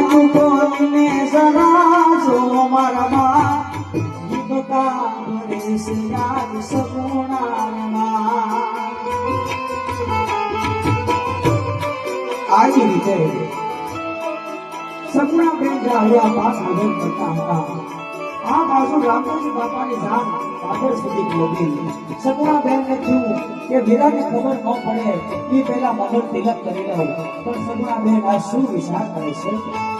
તું કોને જરા જો મારા ગીતકા કરે છે યાદ સગુણા આવી રીતે સગુણા બેન જાળ્યા પાસ ભજન કરતા હતા આ બાજુ રામજી બાપાની જાન પાદર સુધી પહોંચી સગુણા બેન ને થયું કે વીરાને ખબર ન પડે એ પહેલા મગર તિલક કરી લઉં પણ સગુણા બેન આ શું વિચાર કરે છે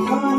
Come